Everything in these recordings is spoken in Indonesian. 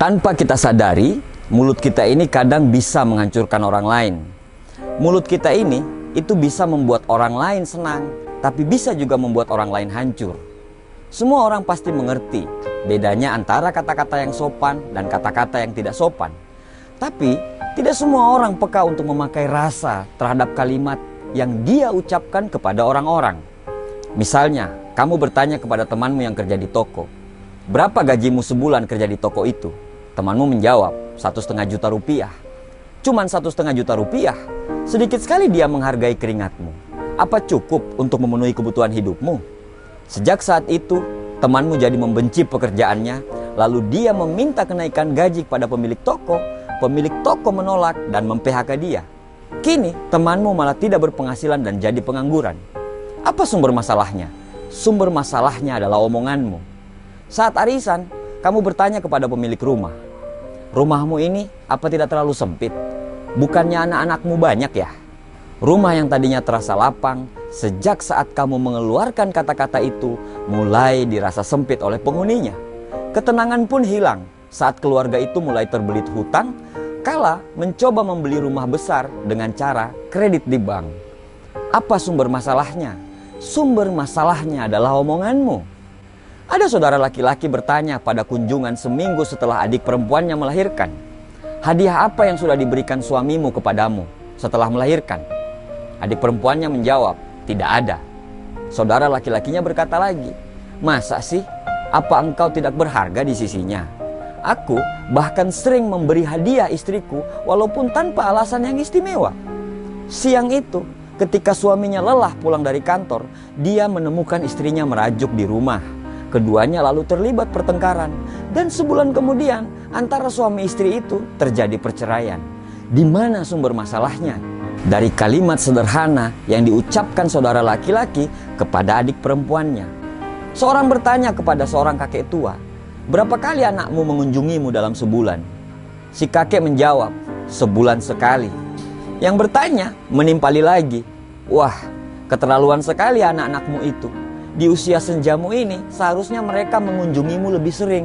Tanpa kita sadari, mulut kita ini kadang bisa menghancurkan orang lain. Mulut kita ini itu bisa membuat orang lain senang, tapi bisa juga membuat orang lain hancur. Semua orang pasti mengerti bedanya antara kata-kata yang sopan dan kata-kata yang tidak sopan. Tapi tidak semua orang peka untuk memakai rasa terhadap kalimat yang dia ucapkan kepada orang-orang. Misalnya, kamu bertanya kepada temanmu yang kerja di toko, "Berapa gajimu sebulan kerja di toko itu?" Temanmu menjawab, Rp1,5 juta. Cuman Rp1,5 juta? Sedikit sekali dia menghargai keringatmu. Apa cukup untuk memenuhi kebutuhan hidupmu? Sejak saat itu, temanmu jadi membenci pekerjaannya, lalu dia meminta kenaikan gaji kepada pemilik toko menolak dan mem-PHK dia. Kini, temanmu malah tidak berpenghasilan dan jadi pengangguran. Apa sumber masalahnya? Sumber masalahnya adalah omonganmu. Saat arisan, kamu bertanya kepada pemilik rumah, "Rumahmu ini apa tidak terlalu sempit? Bukannya anak-anakmu banyak ya?" Rumah yang tadinya terasa lapang, sejak saat kamu mengeluarkan kata-kata itu, mulai dirasa sempit oleh penghuninya. Ketenangan pun hilang saat keluarga itu mulai terbelit hutang, kala mencoba membeli rumah besar dengan cara kredit di bank. Apa sumber masalahnya? Sumber masalahnya adalah omonganmu. Ada saudara laki-laki bertanya pada kunjungan seminggu setelah adik perempuannya melahirkan, "Hadiah apa yang sudah diberikan suamimu kepadamu setelah melahirkan?" Adik perempuannya menjawab, "Tidak ada." Saudara laki-lakinya berkata lagi, "Masa sih? Apa engkau tidak berharga di sisinya? Aku bahkan sering memberi hadiah istriku walaupun tanpa alasan yang istimewa." Siang itu, ketika suaminya lelah pulang dari kantor, dia menemukan istrinya merajuk di rumah. Keduanya lalu terlibat pertengkaran, dan sebulan kemudian antara suami istri itu terjadi perceraian. Di mana sumber masalahnya? Dari kalimat sederhana yang diucapkan saudara laki-laki kepada adik perempuannya. Seorang bertanya kepada seorang kakek tua, "Berapa kali anakmu mengunjungimu dalam sebulan?" Si kakek menjawab, "Sebulan sekali." Yang bertanya menimpali lagi, "Wah, keterlaluan sekali anak-anakmu itu. Di usia senjamu ini seharusnya mereka mengunjungimu lebih sering."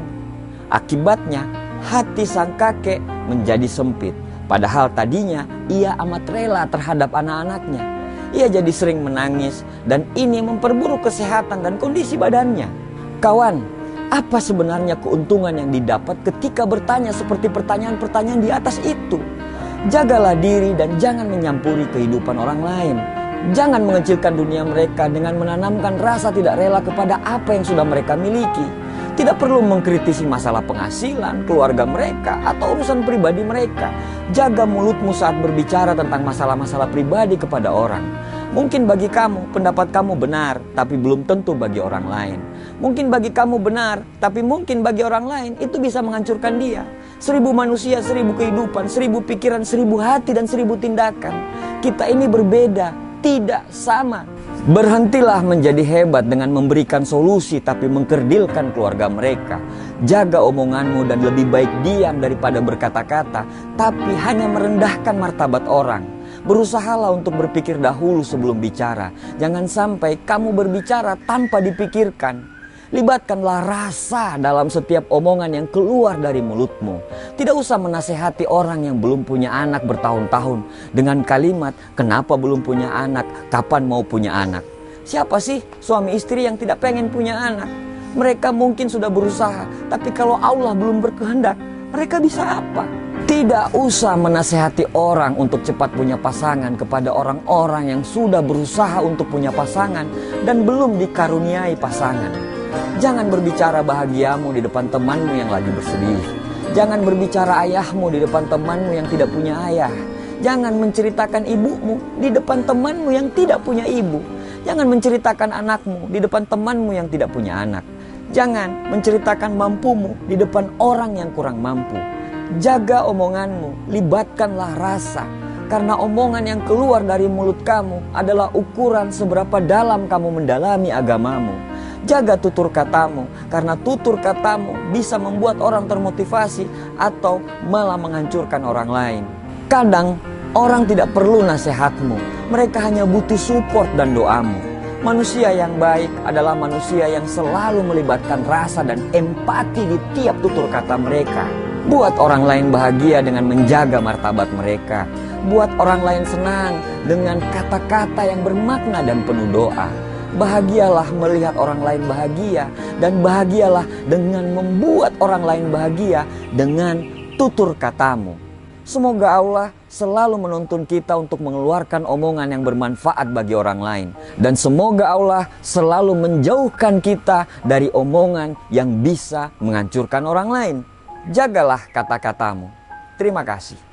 Akibatnya hati sang kakek menjadi sempit. Padahal tadinya ia amat rela terhadap anak-anaknya. Ia jadi sering menangis dan ini memperburuk kesehatan dan kondisi badannya. Kawan, apa sebenarnya keuntungan yang didapat ketika bertanya seperti pertanyaan-pertanyaan di atas itu? Jagalah diri dan jangan menyampuri kehidupan orang lain. Jangan mengecilkan dunia mereka dengan menanamkan rasa tidak rela kepada apa yang sudah mereka miliki. Tidak perlu mengkritisi masalah penghasilan, keluarga mereka, atau urusan pribadi mereka. Jaga mulutmu saat berbicara tentang masalah-masalah pribadi kepada orang. Mungkin bagi kamu, pendapat kamu benar, tapi belum tentu bagi orang lain. Mungkin bagi kamu benar, tapi mungkin bagi orang lain itu bisa menghancurkan dia. 1000 manusia, 1000 kehidupan, 1000 pikiran, 1000 hati, dan 1000 tindakan. Kita ini berbeda, tidak sama. Berhentilah menjadi hebat dengan memberikan solusi tapi mengkerdilkan keluarga mereka. Jaga omonganmu dan lebih baik diam daripada berkata-kata tapi hanya merendahkan martabat orang. Berusahalah untuk berpikir dahulu sebelum bicara. Jangan sampai kamu berbicara tanpa dipikirkan. Libatkanlah rasa dalam setiap omongan yang keluar dari mulutmu. Tidak usah menasehati orang yang belum punya anak bertahun-tahun dengan kalimat, "Kenapa belum punya anak? Kapan mau punya anak?" Siapa sih suami istri yang tidak pengen punya anak? Mereka mungkin sudah berusaha, tapi kalau Allah belum berkehendak, mereka bisa apa? Tidak usah menasehati orang untuk cepat punya pasangan kepada orang-orang yang sudah berusaha untuk punya pasangan dan belum dikaruniai pasangan. Jangan berbicara bahagiamu di depan temanmu yang lagi bersedih. Jangan berbicara ayahmu di depan temanmu yang tidak punya ayah. Jangan menceritakan ibumu di depan temanmu yang tidak punya ibu. Jangan menceritakan anakmu di depan temanmu yang tidak punya anak. Jangan menceritakan mampumu di depan orang yang kurang mampu. Jaga omonganmu, libatkanlah rasa. Karena omongan yang keluar dari mulut kamu adalah ukuran seberapa dalam kamu mendalami agamamu. Jaga tutur katamu, karena tutur katamu bisa membuat orang termotivasi atau malah menghancurkan orang lain. Kadang orang tidak perlu nasihatmu, mereka hanya butuh support dan doamu. Manusia yang baik adalah manusia yang selalu melibatkan rasa dan empati di tiap tutur kata mereka. Buat orang lain bahagia dengan menjaga martabat mereka. Buat orang lain senang dengan kata-kata yang bermakna dan penuh doa. Bahagialah melihat orang lain bahagia, dan bahagialah dengan membuat orang lain bahagia dengan tutur katamu. Semoga Allah selalu menuntun kita untuk mengeluarkan omongan yang bermanfaat bagi orang lain. Dan semoga Allah selalu menjauhkan kita dari omongan yang bisa menghancurkan orang lain. Jagalah kata-katamu. Terima kasih.